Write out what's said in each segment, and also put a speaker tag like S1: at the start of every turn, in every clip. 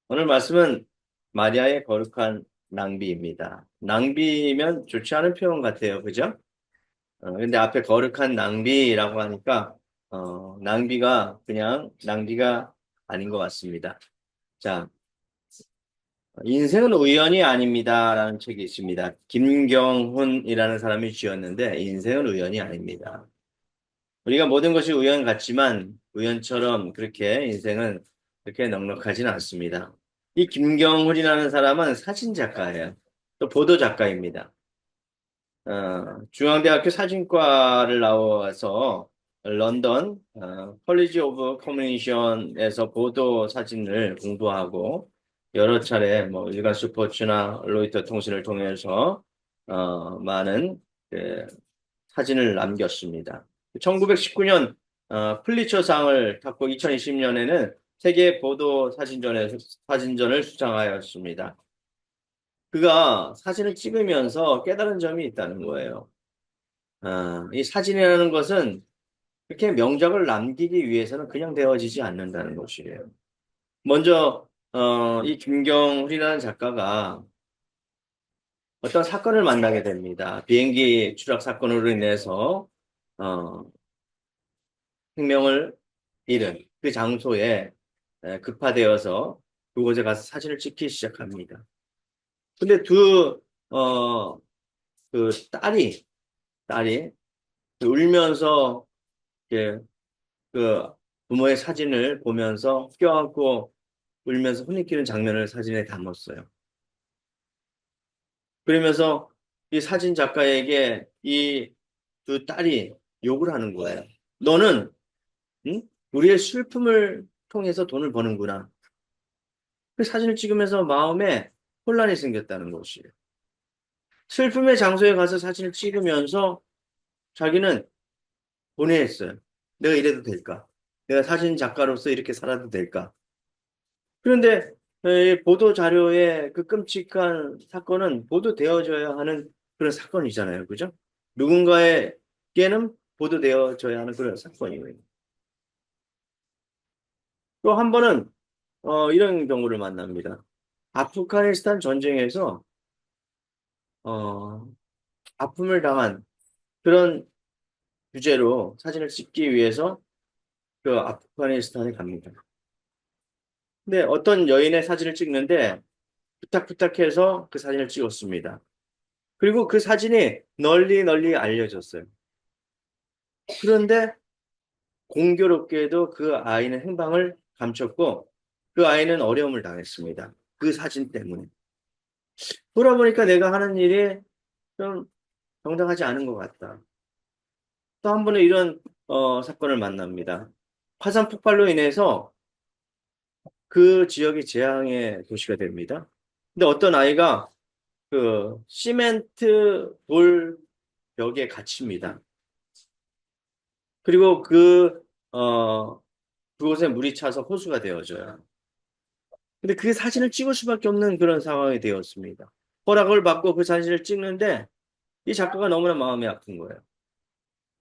S1: 오늘 말씀은 마리아의 거룩한 낭비입니다. 낭비면 좋지 않은 표현 같아요. 그죠? 근데 앞에 거룩한 낭비라고 하니까, 낭비가 그냥 낭비가 아닌 것 같습니다. 자, 인생은 우연이 아닙니다라는 책이 있습니다. 김경훈이라는 사람이 지었는데, 인생은 우연이 아닙니다. 우리가 모든 것이 우연 같지만 우연처럼 그렇게 인생은 그렇게 넉넉하지는 않습니다. 이 김경훈이라는 사람은 사진 작가예요. 또 보도 작가입니다. 중앙대학교 사진과를 나와서 런던 컬리지 오브 커뮤니케이션에서 보도 사진을 공부하고 여러 차례 뭐 일간 스포츠나 로이터 통신을 통해서 많은 그 사진을 남겼습니다. 1919년 플리처상을 탔고 2020년에는 세계 보도 사진전을 수상하였습니다. 그가 사진을 찍으면서 깨달은 점이 있다는 거예요. 이 사진이라는 것은 그렇게 명작을 남기기 위해서는 그냥 되어지지 않는다는 것이에요. 먼저 이 김경훈이라는 작가가 어떤 사건을 만나게 됩니다. 비행기 추락 사건으로 인해서 어, 생명을 잃은 그 장소에 급파되어서 그곳에 가서 사진을 찍기 시작합니다. 근데 어, 그 딸이 울면서 이렇게 그 부모의 사진을 보면서 껴안고 울면서 혼내키는 장면을 사진에 담았어요. 그러면서 이 사진 작가에게 이 두 딸이 욕을 하는 거예요. 너는 응? 우리의 슬픔을 통해서 돈을 버는구나. 그 사진을 찍으면서 마음에 혼란이 생겼다는 것이에요. 슬픔의 장소에 가서 사진을 찍으면서 자기는 고뇌했어요. 내가 이래도 될까? 내가 사진 작가로서 이렇게 살아도 될까? 그런데 이 보도 자료에 그 끔찍한 사건은 보도되어져야 하는 그런 사건이잖아요. 그죠? 누군가에게는 보도되어져야 하는 그런 사건이에요. 또 한 번은 이런 경우를 만납니다. 아프가니스탄 전쟁에서 어, 아픔을 당한 그런 주제로 사진을 찍기 위해서 그 아프가니스탄에 갑니다. 근데 어떤 여인의 사진을 찍는데 부탁부탁해서 그 사진을 찍었습니다. 그리고 그 사진이 널리 널리 알려졌어요. 그런데 공교롭게도 그 아이는 행방을 감췄고 그 아이는 어려움을 당했습니다. 그 사진 때문에. 돌아보니까 내가 하는 일이 좀 정당하지 않은 것 같다. 또 한 번은 이런 사건을 만납니다. 화산 폭발로 인해서 그 지역이 재앙의 도시가 됩니다. 근데 어떤 아이가 그 시멘트 돌 벽에 갇힙니다. 그리고 그곳에 물이 차서 호수가 되어져요. 근데 그 사진을 찍을 수밖에 없는 그런 상황이 되었습니다. 허락을 받고 그 사진을 찍는데 이 작가가 너무나 마음이 아픈 거예요.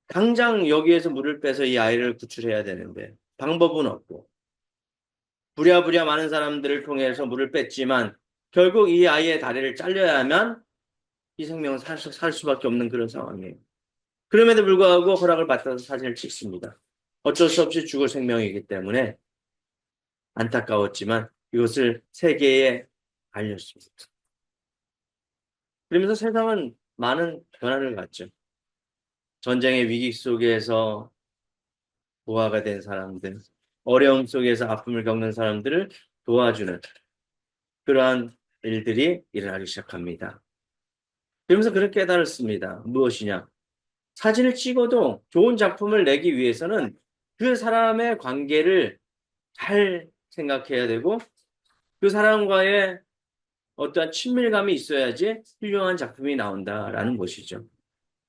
S1: 당장 여기에서 물을 빼서 이 아이를 구출해야 되는데 방법은 없고 부랴부랴 많은 사람들을 통해서 물을 뺐지만 결국 이 아이의 다리를 잘려야만 이 생명을 살 수밖에 없는 그런 상황이에요. 그럼에도 불구하고 허락을 받아서 사진을 찍습니다. 어쩔 수 없이 죽을 생명이기 때문에 안타까웠지만 이것을 세계에 알렸습니다. 그러면서 세상은 많은 변화를 갖죠. 전쟁의 위기 속에서 부하가 된 사람들, 어려움 속에서 아픔을 겪는 사람들을 도와주는 그러한 일들이 일어나기 시작합니다. 그러면서 그렇게 깨달았습니다. 무엇이냐? 사진을 찍어도 좋은 작품을 내기 위해서는 그 사람의 관계를 잘 생각해야 되고 그 사람과의 어떠한 친밀감이 있어야지 훌륭한 작품이 나온다라는 것이죠.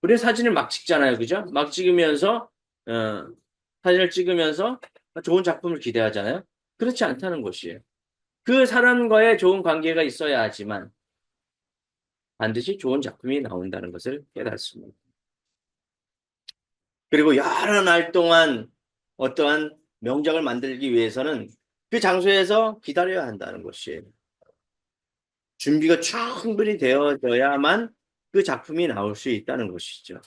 S1: 우리 사진을 막 찍잖아요. 그죠? 막 찍으면서, 어, 사진을 찍으면서 좋은 작품을 기대하잖아요. 그렇지 않다는 것이에요. 그 사람과의 좋은 관계가 있어야 하지만 반드시 좋은 작품이 나온다는 것을 깨닫습니다. 그리고 여러 날 동안 어떠한 명작을 만들기 위해서는 그 장소에서 기다려야 한다는 것이에요. 준비가 충분히 되어져야만 그 작품이 나올 수 있다는 것이죠.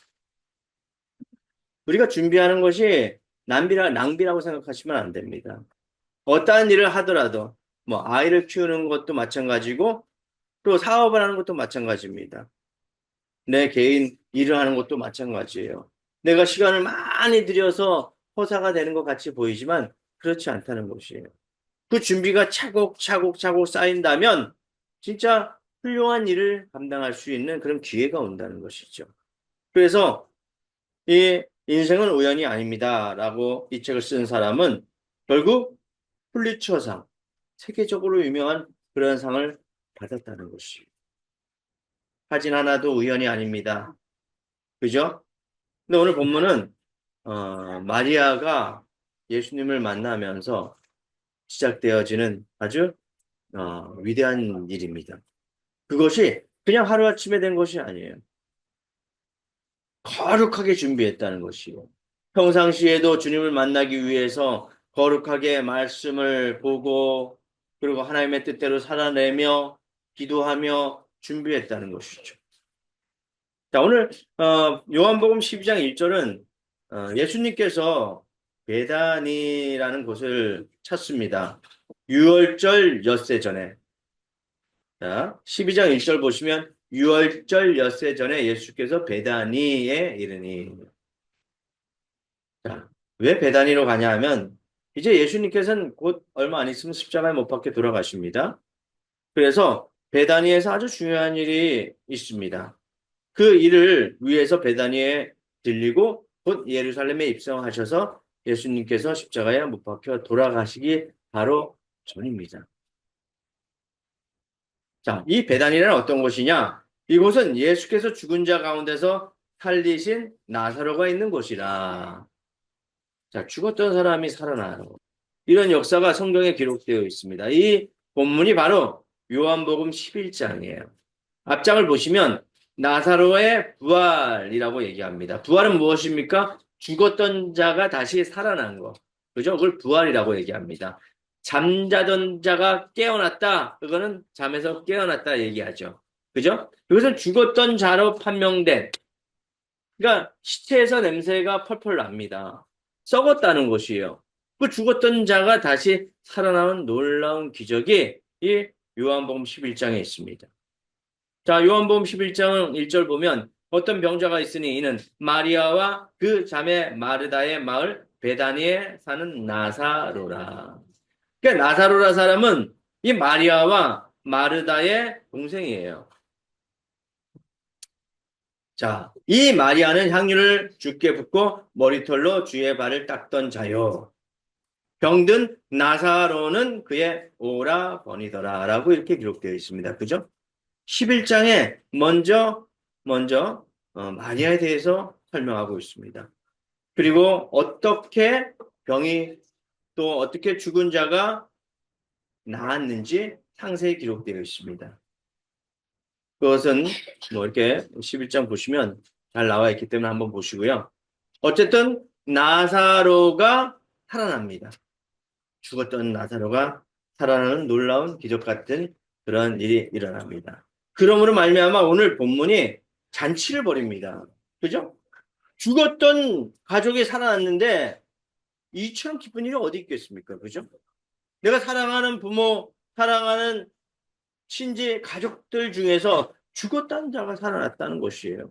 S1: 우리가 준비하는 것이 낭비라고 생각하시면 안 됩니다. 어떠한 일을 하더라도, 뭐, 아이를 키우는 것도 마찬가지고, 또 사업을 하는 것도 마찬가지입니다. 내 개인 일을 하는 것도 마찬가지예요. 내가 시간을 많이 들여서 허사가 되는 것 같이 보이지만, 그렇지 않다는 것이에요. 그 준비가 차곡차곡 쌓인다면, 진짜 훌륭한 일을 감당할 수 있는 그런 기회가 온다는 것이죠. 그래서, 이 인생은 우연이 아닙니다라고 이 책을 쓴 사람은 결국 퓰리처상, 세계적으로 유명한 그런 상을 받았다는 것이. 사진 하나도 우연이 아닙니다. 그죠? 근데 오늘 본문은 마리아가 예수님을 만나면서 시작되어지는 아주 위대한 일입니다. 그것이 그냥 하루아침에 된 것이 아니에요. 거룩하게 준비했다는 것이고 평상시에도 주님을 만나기 위해서 거룩하게 말씀을 보고 그리고 하나님의 뜻대로 살아내며 기도하며 준비했다는 것이죠. 자, 오늘 요한복음 12장 1절은 예수님께서 베다니라는 곳을 찾습니다. 유월절 엿새 전에. 자, 12장 1절 보시면 유월절 엿새 전에 예수께서 베다니에 이르니. 자, 왜 베다니로 가냐 하면 이제 예수님께서는 곧 얼마 안 있으면 십자가에 못 박혀 돌아가십니다. 그래서 베다니에서 아주 중요한 일이 있습니다. 그 일을 위해서 베다니에 들리고 곧 예루살렘에 입성하셔서 예수님께서 십자가에 못 박혀 돌아가시기 바로 전입니다. 자, 이 베다니는 어떤 곳이냐? 이곳은 예수께서 죽은 자 가운데서 살리신 나사로가 있는 곳이라. 자, 죽었던 사람이 살아나요. 이런 역사가 성경에 기록되어 있습니다. 이 본문이 바로 요한복음 11장이에요. 앞장을 보시면 나사로의 부활이라고 얘기합니다. 부활은 무엇입니까? 죽었던 자가 다시 살아난 거. 그죠? 그걸 부활이라고 얘기합니다. 잠자던 자가 깨어났다. 그거는 잠에서 깨어났다 얘기하죠. 그죠? 이것은 죽었던 자로 판명된, 그러니까 시체에서 냄새가 펄펄 납니다. 썩었다는 것이에요. 그 죽었던 자가 다시 살아나온 놀라운 기적이 이 요한복음 11장에 있습니다. 자, 요한복음 11장 1절 보면 어떤 병자가 있으니 이는 마리아와 그 자매 마르다의 마을 베다니에 사는 나사로라. 그러니까 나사로라 사람은 이 마리아와 마르다의 동생이에요. 자, 이 마리아는 향유를 주께 붓고 머리털로 주의 발을 닦던 자요. 병든 나사로는 그의 오라버니더라 라고 이렇게 기록되어 있습니다. 그죠? 11장에 먼저 마리아에 대해서 설명하고 있습니다. 그리고 어떻게 병이 또 어떻게 죽은 자가 나았는지 상세히 기록되어 있습니다. 그것은 뭐 이렇게 11장 보시면 잘 나와 있기 때문에 한번 보시고요. 어쨌든 나사로가 살아납니다. 죽었던 나사로가 살아나는 놀라운 기적 같은 그런 일이 일어납니다. 그러므로 말미암아 오늘 본문이 잔치를 벌입니다. 그죠? 죽었던 가족이 살아났는데 이처럼 기쁜 일이 어디 있겠습니까? 그죠? 내가 사랑하는 부모, 사랑하는 친지, 가족들 중에서 죽었다는 자가 살아났다는 것이에요.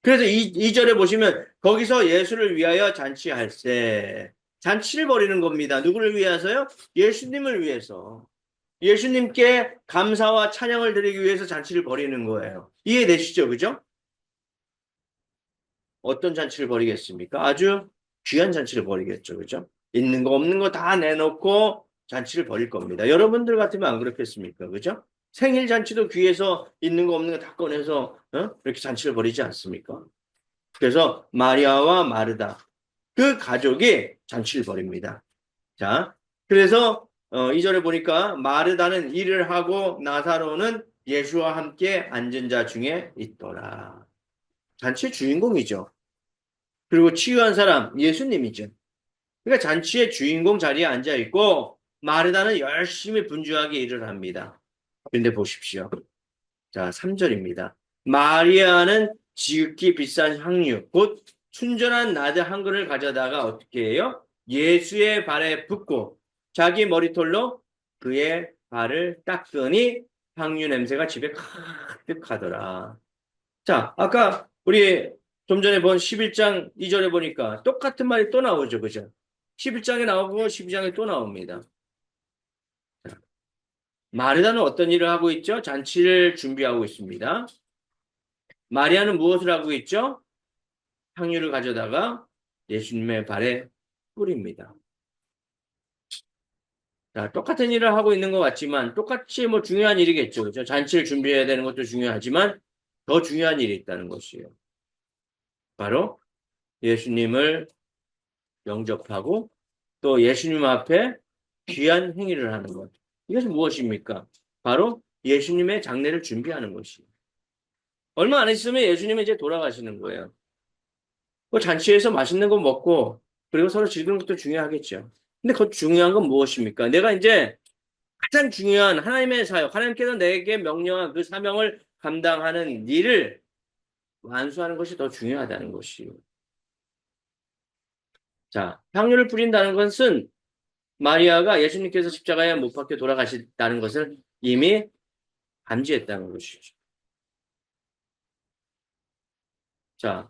S1: 그래서 이절에 보시면 거기서 예수를 위하여 잔치할세. 잔치를 벌이는 겁니다. 누구를 위해서요? 예수님을 위해서. 예수님께 감사와 찬양을 드리기 위해서 잔치를 벌이는 거예요. 이해되시죠? 그죠? 어떤 잔치를 벌이겠습니까? 아주 귀한 잔치를 벌이겠죠. 그죠? 있는 거 없는 거 다 내놓고 잔치를 벌일 겁니다. 여러분들 같으면 안 그렇겠습니까? 그죠? 생일 잔치도 귀해서 있는 거 없는 거 다 꺼내서 이렇게 잔치를 벌이지 않습니까? 그래서 마리아와 마르다 그 가족이 잔치를 벌입니다. 자, 그래서 2절에 보니까 마르다는 일을 하고 나사로는 예수와 함께 앉은 자 중에 있더라. 잔치의 주인공이죠. 그리고 치유한 사람 예수님이죠. 그러니까 잔치의 주인공 자리에 앉아 있고 마르다는 열심히 분주하게 일을 합니다. 그런데 보십시오. 자, 3절입니다. 마리아는 지극히 비싼 향유, 곧 순전한 나드 한 그릇을 가져다가 어떻게 해요? 예수의 발에 붓고 자기 머리털로 그의 발을 닦으니 향유 냄새가 집에 가득하더라. 자, 아까 우리 좀 전에 본 11장 2절에 보니까 똑같은 말이 또 나오죠. 그죠? 11장에 나오고 12장에 또 나옵니다. 마르다는 어떤 일을 하고 있죠? 잔치를 준비하고 있습니다. 마리아는 무엇을 하고 있죠? 향유를 가져다가 예수님의 발에 뿌립니다. 자, 똑같은 일을 하고 있는 것 같지만 똑같이 뭐 중요한 일이겠죠. 그죠? 잔치를 준비해야 되는 것도 중요하지만 더 중요한 일이 있다는 것이에요. 바로 예수님을 영접하고 또 예수님 앞에 귀한 행위를 하는 것. 이것은 무엇입니까? 바로 예수님의 장례를 준비하는 것이에요. 얼마 안 있으면 예수님은 이제 돌아가시는 거예요. 그 잔치에서 맛있는 거 먹고 그리고 서로 즐기는 것도 중요하겠죠. 근데 그 중요한 건 무엇입니까? 내가 이제 가장 중요한 하나님의 사역, 하나님께서 내게 명령한 그 사명을 감당하는 일을 완수하는 것이 더 중요하다는 것이에요. 자, 향유를 뿌린다는 것은 마리아가 예수님께서 십자가에 못 박혀 돌아가셨다는 것을 이미 감지했다는 것이죠. 자,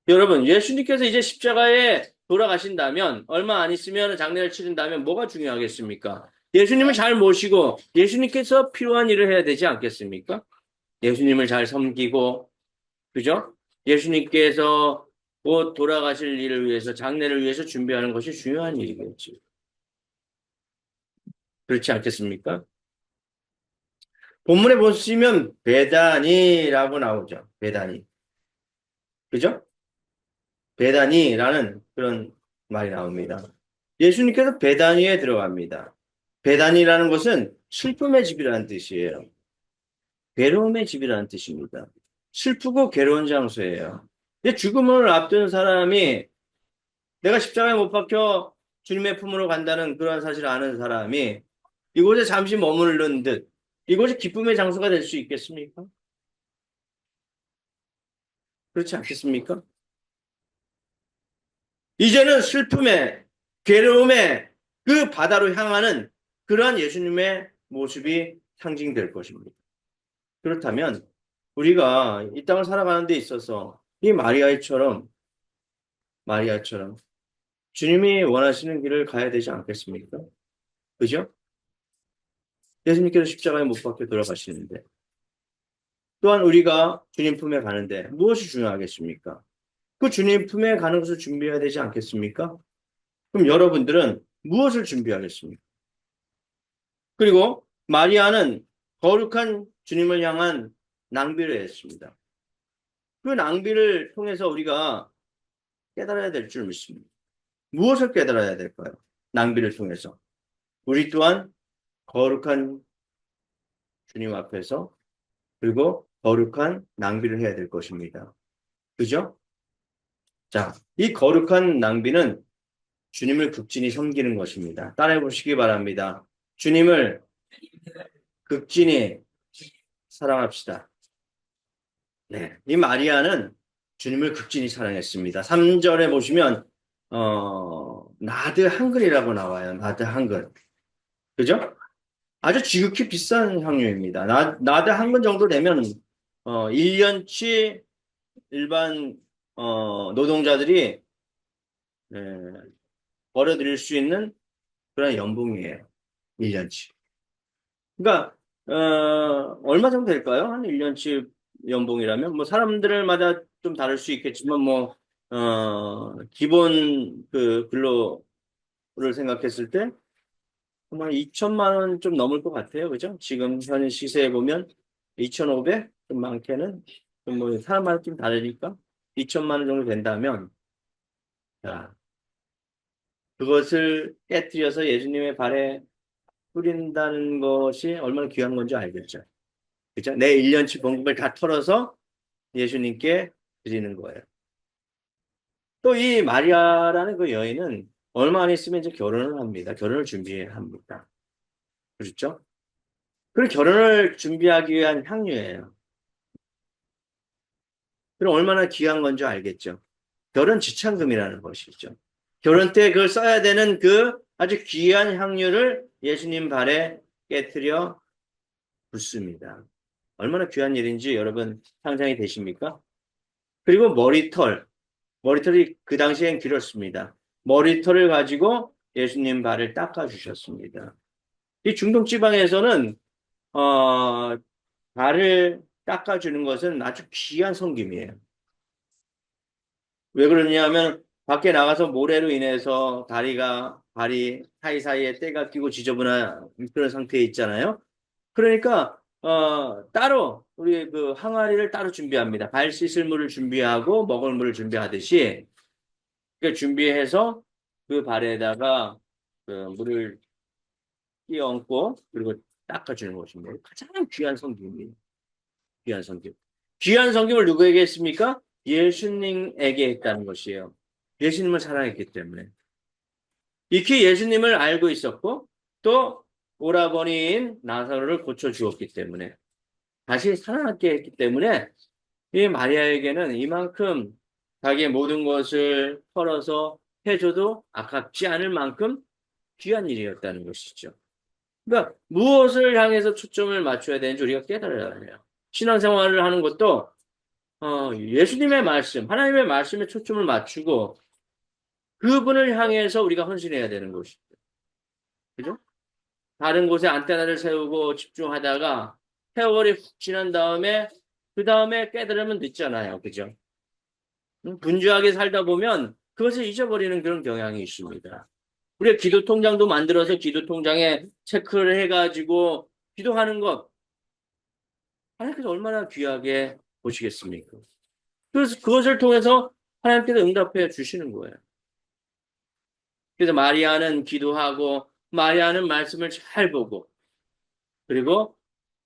S1: 여러분, 예수님께서 이제 십자가에 돌아가신다면, 얼마 안 있으면 장례를 치른다면 뭐가 중요하겠습니까? 예수님을 잘 모시고 예수님께서 필요한 일을 해야 되지 않겠습니까? 예수님을 잘 섬기고, 그죠? 예수님께서 곧 돌아가실 일을 위해서, 장례를 위해서 준비하는 것이 중요한 일이겠지. 그렇지 않겠습니까? 본문에 보시면 베다니라고 나오죠. 베다니. 그죠? 베다니라는 그런 말이 나옵니다. 예수님께서 베다니에 들어갑니다. 베다니라는 것은 슬픔의 집이라는 뜻이에요. 괴로움의 집이라는 뜻입니다. 슬프고 괴로운 장소예요. 근데 죽음을 앞둔 사람이 내가 십자가에 못 박혀 주님의 품으로 간다는 그런 사실을 아는 사람이 이곳에 잠시 머무르는 듯 이곳이 기쁨의 장소가 될 수 있겠습니까? 그렇지 않겠습니까? 이제는 슬픔에, 괴로움에 그 바다로 향하는 그러한 예수님의 모습이 상징될 것입니다. 그렇다면 우리가 이 땅을 살아가는 데 있어서 이 마리아처럼 주님이 원하시는 길을 가야 되지 않겠습니까? 그죠? 예수님께서 십자가에 못 박혀 돌아가시는데 또한 우리가 주님 품에 가는데 무엇이 중요하겠습니까? 그 주님 품에 가는 것을 준비해야 되지 않겠습니까? 그럼 여러분들은 무엇을 준비하겠습니까? 그리고 마리아는 거룩한 주님을 향한 낭비를 했습니다. 그 낭비를 통해서 우리가 깨달아야 될 줄 믿습니다. 무엇을 깨달아야 될까요? 낭비를 통해서. 우리 또한 거룩한 주님 앞에서 그리고 거룩한 낭비를 해야 될 것입니다. 그죠? 자, 이 거룩한 낭비는 주님을 극진히 섬기는 것입니다. 따라해 보시기 바랍니다. 주님을 극진히 사랑합시다. 네, 이 마리아는 주님을 극진히 사랑했습니다. 3절에 보시면 나드 한글이라고 나와요. 나드 한글. 그죠? 아주 지극히 비싼 향유입니다. 나드 한글 정도 되면 1년치 일반 노동자들이 예, 벌어들일 수 있는 그런 연봉이에요. 1년치. 그러니까 얼마 정도 될까요? 한 1년치 연봉이라면 뭐 사람들마다 좀 다를 수 있겠지만 뭐 기본 그 근로를 생각했을 때 아마 2천만 원 좀 넘을 것 같아요. 그죠? 지금 현 시세에 보면 2,500? 좀 많게는 좀뭐 사람마다 좀 다르니까 2천만 원 정도 된다면 자, 그것을 깨뜨려서 예수님의 발에 뿌린다는 것이 얼마나 귀한 건지 알겠죠. 그죠? 내 1년치 봉급을 다 털어서 예수님께 드리는 거예요. 또 이 마리아라는 그 여인은 얼마 안 있으면 이제 결혼을 합니다. 결혼을 준비합니다. 그렇죠? 그리고 결혼을 준비하기 위한 향유예요. 그럼 얼마나 귀한 건지 알겠죠? 결혼 지참금이라는 것이죠. 결혼 때 그걸 써야 되는 그 아주 귀한 향유를 예수님 발에 깨뜨려 붓습니다. 얼마나 귀한 일인지 여러분 상상이 되십니까? 그리고 머리털이 그 당시엔 길었습니다. 머리털을 가지고 예수님 발을 닦아주셨습니다. 이 중동 지방에서는 어, 발을 닦아주는 것은 아주 귀한 섬김이에요. 왜 그러냐면 밖에 나가서 모래로 인해서 발이 사이사이에 때가 끼고 지저분한 그런 상태에 있잖아요. 그러니까 따로 우리 그 항아리를 따로 준비합니다. 발 씻을 물을 준비하고 먹을 물을 준비하듯이 그 준비해서 그 발에다가 그 물을 끼얹고 그리고 닦아주는 것입니다. 가장 귀한 성김입니다. 귀한 성김. 귀한 성김을 누구에게 했습니까? 예수님에게 했다는 것이에요. 예수님을 사랑했기 때문에. 익히 예수님을 알고 있었고 또 오라버니인 나사로를 고쳐주었기 때문에 다시 살아났게 했기 때문에 이 마리아에게는 이만큼 자기의 모든 것을 털어서 해줘도 아깝지 않을 만큼 귀한 일이었다는 것이죠. 그러니까 무엇을 향해서 초점을 맞춰야 되는지 우리가 깨달아야 해요. 신앙생활을 하는 것도 예수님의 말씀, 하나님의 말씀에 초점을 맞추고 그분을 향해서 우리가 헌신해야 되는 것이죠. 그죠? 다른 곳에 안테나를 세우고 집중하다가 세월이 훅 지난 다음에 그 다음에 깨달으면 늦잖아요. 그죠? 분주하게 살다 보면 그것을 잊어버리는 그런 경향이 있습니다. 우리가 기도 통장도 만들어서 기도 통장에 체크를 해가지고 기도하는 것 하나님께서 얼마나 귀하게 보시겠습니까? 그래서 그것을 통해서 하나님께서 응답해 주시는 거예요. 그래서 마리아는 기도하고 마리아는 말씀을 잘 보고 그리고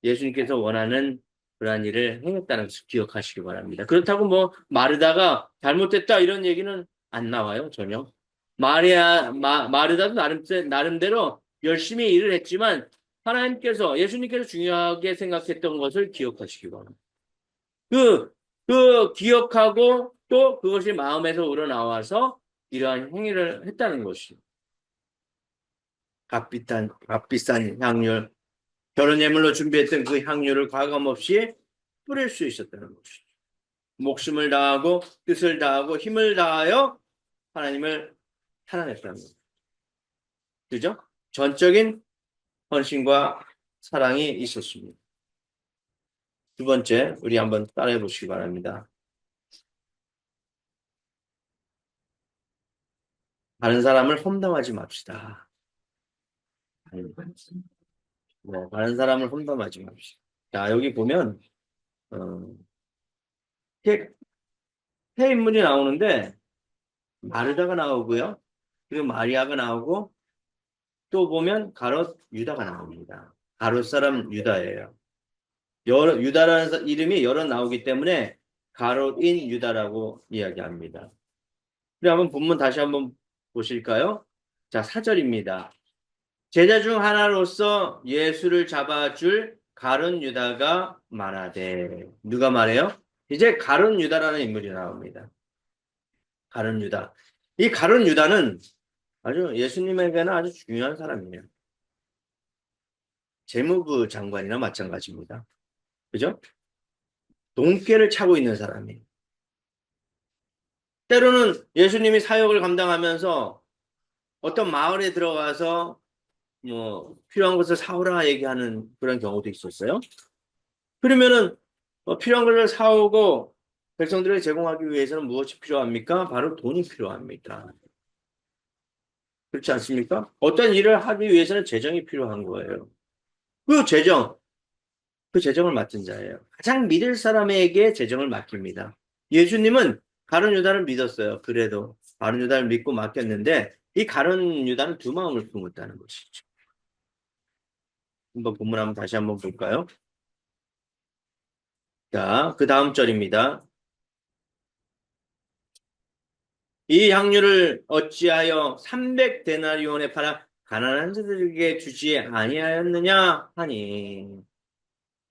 S1: 예수님께서 원하는 그러한 일을 행했다는 것을 기억하시기 바랍니다. 그렇다고 뭐 마르다가 잘못됐다 이런 얘기는 안 나와요, 전혀. 마르다도 나름대로 열심히 일을 했지만 예수님께서 중요하게 생각했던 것을 기억하시기 바랍니다. 그 기억하고 또 그것이 마음에서 우러나와서 이러한 행위를 했다는 것이 값비싼 향유, 결혼 예물로 준비했던 그 향유를 과감없이 뿌릴 수 있었다는 것이죠. 목숨을 다하고 뜻을 다하고 힘을 다하여 하나님을 사랑했다는 거죠. 그죠? 전적인 헌신과 사랑이 있었습니다. 두 번째, 우리 한번 따라해 보시기 바랍니다. 다른 사람을 험담하지 맙시다. 다른 사람을 험담하지 맙시다. 자, 여기 보면 어, 세, 세 인물이 나오는데 마르다가 나오고요. 그리고 마리아가 나오고 또 보면 가롯 유다가 나옵니다. 가롯 사람 유다예요. 유다라는 이름이 여러 나오기 때문에 가롯인 유다라고 이야기합니다. 우리 한번 본문 다시 한번 보실까요? 자, 4절입니다. 제자 중 하나로서 예수를 잡아줄 가룟 유다가 말하되 누가 말해요? 이제 가룟 유다라는 인물이 나옵니다. 가룟 유다. 이 가룟 유다는 아주 예수님에게는 아주 중요한 사람이에요. 재무부 장관이나 마찬가지입니다. 그죠? 돈깨를 차고 있는 사람이에요. 때로는 예수님이 사역을 감당하면서 어떤 마을에 들어가서 뭐 필요한 것을 사오라 얘기하는 그런 경우도 있었어요. 그러면은 필요한 것을 사오고 백성들에게 제공하기 위해서는 무엇이 필요합니까? 바로 돈이 필요합니다. 그렇지 않습니까? 어떤 일을 하기 위해서는 재정이 필요한 거예요. 그 재정, 그 재정을 맡은 자예요. 가장 믿을 사람에게 재정을 맡깁니다. 예수님은 가룟 유다를 믿었어요. 그래도 가룟 유다를 믿고 맡겼는데 이 가룟 유다는 두 마음을 품었다는 것이죠. 한번 본문 한번 다시 한번 볼까요? 자, 그 다음 절입니다. 이 향유를 어찌하여 300데나리온에 팔아 가난한 자들에게 주지 아니하였느냐 하니.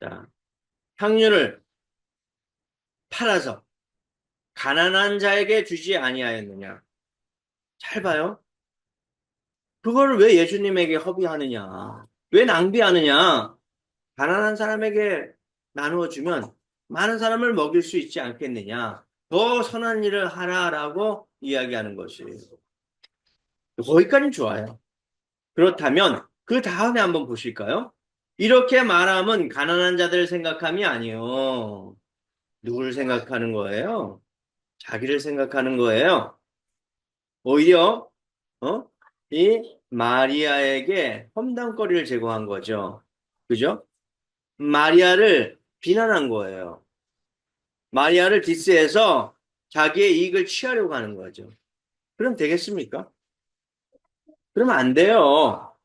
S1: 자, 향유를 팔아서 가난한 자에게 주지 아니하였느냐. 잘 봐요. 그거를 왜 예수님에게 허비하느냐. 왜 낭비하느냐. 가난한 사람에게 나누어 주면 많은 사람을 먹일 수 있지 않겠느냐. 더 선한 일을 하라라고 이야기하는 것이에요. 거기까지는 좋아요. 그렇다면 그 다음에 한번 보실까요? 이렇게 말하면 가난한 자들 생각함이 아니요. 누구를 생각하는 거예요? 자기를 생각하는 거예요. 오히려 어? 이 마리아에게 험담거리를 제공한 거죠. 그죠? 마리아를 비난한 거예요. 마리아를 디스해서 자기의 이익을 취하려고 하는 거죠. 그럼 되겠습니까? 그러면 안 돼요.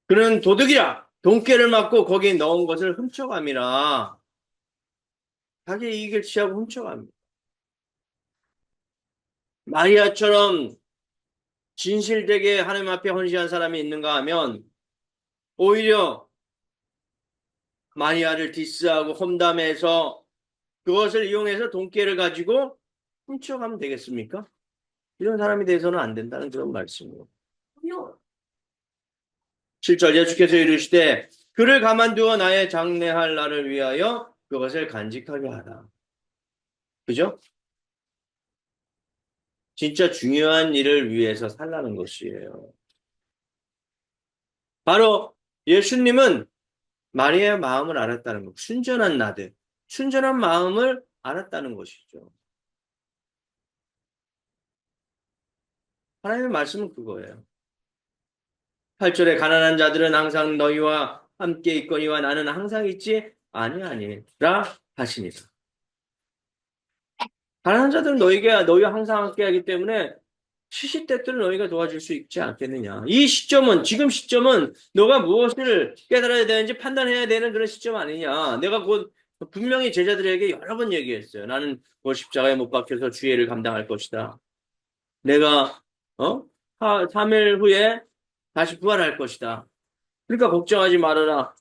S1: 그는 도둑이라 돈깨를 맞고 거기에 넣은 것을 훔쳐감이라 자기의 이익을 취하고 훔쳐갑니다. 마리아처럼 진실되게 하나님 앞에 헌신한 사람이 있는가 하면 오히려 마리아를 디스하고 험담해서 그것을 이용해서 돈깨를 가지고 훔쳐가면 되겠습니까? 이런 사람이 돼서는 안 된다는 그런 말씀이에요. 7절 예수께서 이르시되 그를 가만두어 나의 장래할 날을 위하여 그것을 간직하게 하라. 그죠? 진짜 중요한 일을 위해서 살라는 것이에요. 바로 예수님은 마리아의 마음을 알았다는 것. 순전한 나들, 순전한 마음을 알았다는 것이죠. 하나님의 말씀은 그거예요. 8절에 가난한 자들은 항상 너희와 함께 있거니와 나는 항상 있지 아니하니라 하시니라. 가난한 자들은 너희와 항상 함께 하기 때문에 시시때때로 너희가 도와줄 수 있지 않겠느냐. 이 시점은 지금 시점은 너가 무엇을 깨달아야 되는지 판단해야 되는 그런 시점 아니냐. 내가 곧 분명히 제자들에게 여러 번 얘기했어요. 나는 곧 십자가에 못 박혀서 주의를 감당할 것이다. 내가 3일 후에 다시 부활할 것이다. 그러니까 걱정하지 말아라.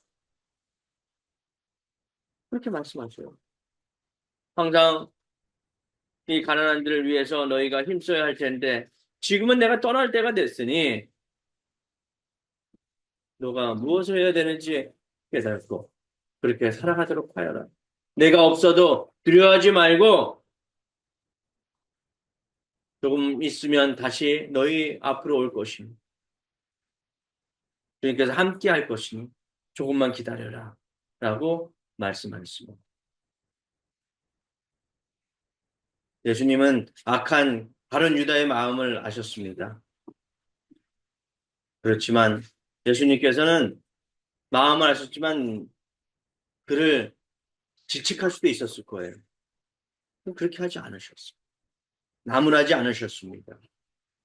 S1: 그렇게 말씀하셔요. 항상 이 가난한들을 위해서 너희가 힘써야 할 텐데 지금은 내가 떠날 때가 됐으니 너가 무엇을 해야 되는지 깨닫고 그렇게 살아가도록 하여라. 내가 없어도 두려워하지 말고 조금 있으면 다시 너희 앞으로 올 것이니 주님께서 함께 할 것이니 조금만 기다려라 라고 말씀하셨습니다. 예수님은 악한 바른 유다의 마음을 아셨습니다. 그렇지만 예수님께서는 마음을 아셨지만 그를 질책할 수도 있었을 거예요. 그렇게 하지 않으셨어요. 나무라지 않으셨습니다.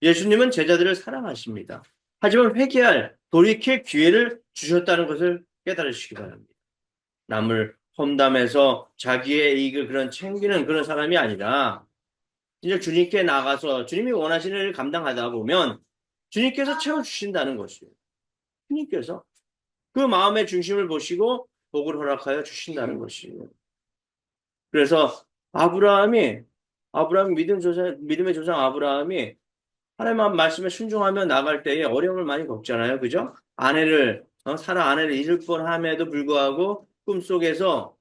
S1: 예수님은 제자들을 사랑하십니다. 하지만 회개할, 돌이킬 기회를 주셨다는 것을 깨달으시기 바랍니다. 남을 험담해서 자기의 이익을 그런 챙기는 그런 사람이 아니라 진짜 주님께 나가서 주님이 원하시는 일을 감당하다 보면 주님께서 채워주신다는 것이에요. 주님께서 그 마음의 중심을 보시고 복을 허락하여 주신다는 것이에요. 그래서 아브라함 믿음의 조상 아브라함이 하나님 말씀에 순종하며 나갈 때에 어려움을 많이 겪잖아요. 그죠? 사라 아내를 잃을 뻔함에도 불구하고 꿈속에서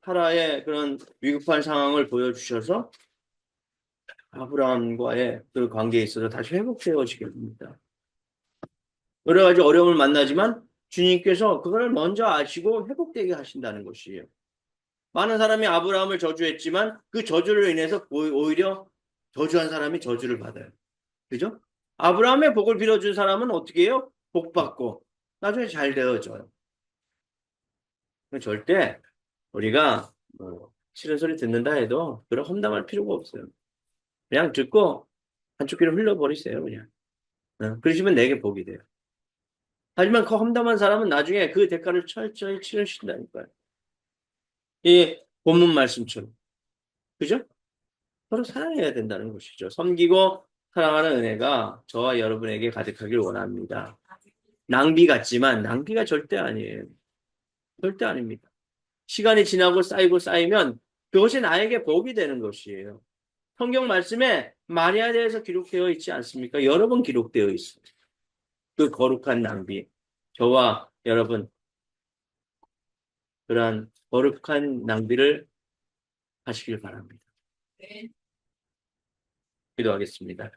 S1: 사라의 그런 위급한 상황을 보여주셔서 아브라함과의 그 관계에 있어서 다시 회복되어지게 됩니다. 여러 가지 어려움을 만나지만 주님께서 그걸 먼저 아시고 회복되게 하신다는 것이에요. 많은 사람이 아브라함을 저주했지만 그 저주를 인해서 오히려 저주한 사람이 저주를 받아요. 그죠? 아브라함의 복을 빌어준 사람은 어떻게 해요? 복 받고 나중에 잘 되어져요. 절대 우리가 싫은 소리 듣는다 해도 그런 험담할 필요가 없어요. 그냥 듣고 한쪽 귀로 흘려버리세요. 그냥. 그러시면 내게 복이 돼요. 하지만 그 험담한 사람은 나중에 그 대가를 철저히 치르신다니까요. 이 본문 말씀처럼. 그죠? 서로 사랑해야 된다는 것이죠. 섬기고 사랑하는 은혜가 저와 여러분에게 가득하길 원합니다. 낭비 같지만 낭비가 절대 아니에요. 절대 아닙니다. 시간이 지나고 쌓이고 쌓이면 그것이 나에게 복이 되는 것이에요. 성경 말씀에 마리아에 대해서 기록되어 있지 않습니까? 여러 번 기록되어 있어요. 그 거룩한 낭비. 저와 여러분, 그러한 거룩한 낭비를 하시길 바랍니다. 기도하겠습니다.